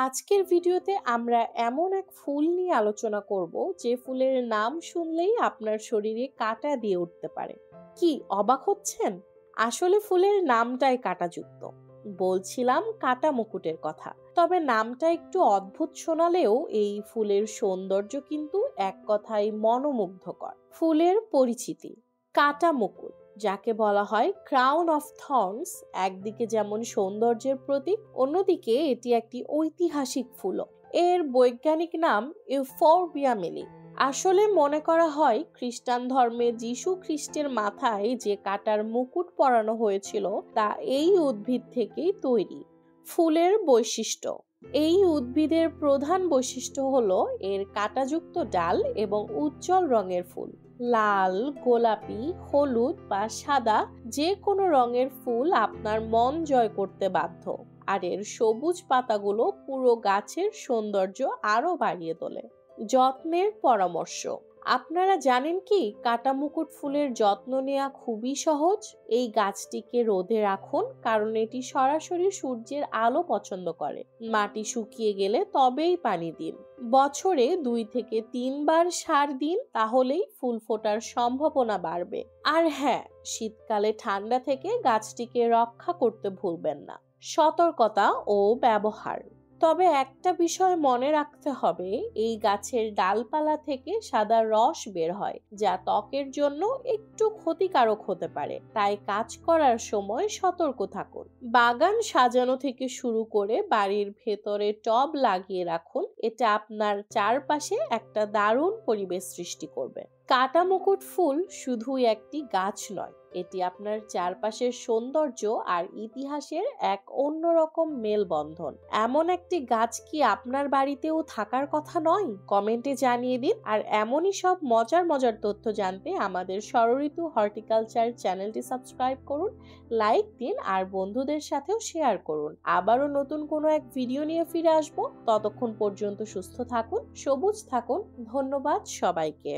আজকের ভিডিওতে আমরা এমন এক ফুল নিয়ে আলোচনা করব যে ফুলের নাম শুনলেই আপনার শরীরে কাঁটা দিয়ে উঠতে পারে। কি অবাক হচ্ছেন? আসলে ফুলের নামটাই কাঁটাযুক্ত। বলছিলাম কাঁটা মুকুটের কথা। তবে নামটা একটু অদ্ভুত শোনালেও এই ফুলের সৌন্দর্য কিন্তু এক কথায় মনোমুগ্ধকর। ফুলের পরিচিতি: কাঁটা মুকুট, যাকে বলা হয় ক্রাউন অফ থর্নস, একদিকে যেমন সৌন্দর্যের প্রতীক, অন্যদিকে এটি একটি ঐতিহাসিক ফুলও। এর বৈজ্ঞানিক নাম ইউফোরবিয়া মিলি। আসলে মনে করা হয় খ্রিস্টান ধর্মে যিশু খ্রিস্টের মাথায় যে কাঁটার মুকুট পরানো হয়েছিল তা এই উদ্ভিদ থেকেই তৈরি। ফুলের বৈশিষ্ট্য: এই উদ্ভিদের প্রধান বৈশিষ্ট্য হলো এর কাঁটাযুক্ত ডাল এবং উজ্জ্বল রঙের ফুল। লাল, গোলাপি, হলুদ বা সাদা যে কোনো রঙের ফুল আপনার মন জয় করতে বাধ্য, আর এর সবুজ পাতাগুলো পুরো গাছের সৌন্দর্য আরো বাড়িয়ে তোলে। যত্নের পরামর্শ: আপনারা জানেন কি কাঁটা মুকুট ফুলের যত্ন নেওয়া খুবই সহজ। এই গাছটিকে রোদে রাখুন, কারণ এটি সরাসরি সূর্যের আলো পছন্দ করে। মাটি শুকিয়ে গেলে তবেই পানি দিন। বছরে 2 থেকে 3 বার সার দিন, তাহলেই ফুল ফোটার সম্ভাবনা বাড়বে। আর হ্যাঁ, শীতকালে ঠান্ডা থেকে গাছটিকে রক্ষা করতে ভুলবেন না। সতর্কতা ও ব্যবহার: তবে একটা বিষয় মনে রাখতে হবে, এই গাছের ডালপালা থেকে সাদা রস বের হয়, যা ত্বকের জন্য একটু ক্ষতিকারক হতে পারে, তাই কাজ করার সময় সতর্ক থাকুন। বাগান সাজানো থেকে শুরু করে বাড়ির ভেতরে টব লাগিয়ে রাখুন, এটা আপনার চারপাশে একটা দারুণ পরিবেশ সৃষ্টি করবে। কাঁটা মুকুট ফুল শুধুই একটি গাছ নয়, এটি আপনার চারপাশের সৌন্দর্য আর ইতিহাসের এক অন্যরকম মেলবন্ধন। এমন একটি গাছ কি আপনার বাড়িতেও থাকার কথা নয়? কমেন্টে জানিয়ে দিন। আর এমনই সব মজার মজার তথ্য জানতে আমাদের ষড়ঋতু হর্টিকালচার চ্যানেলটি সাবস্ক্রাইব করুন, লাইক দিন আর বন্ধুদের সাথেও শেয়ার করুন। আবারও নতুন কোনো এক ভিডিও নিয়ে ফিরে আসবো। ততক্ষণ পর্যন্ত সুস্থ থাকুন, সবুজ থাকুন। ধন্যবাদ সবাইকে।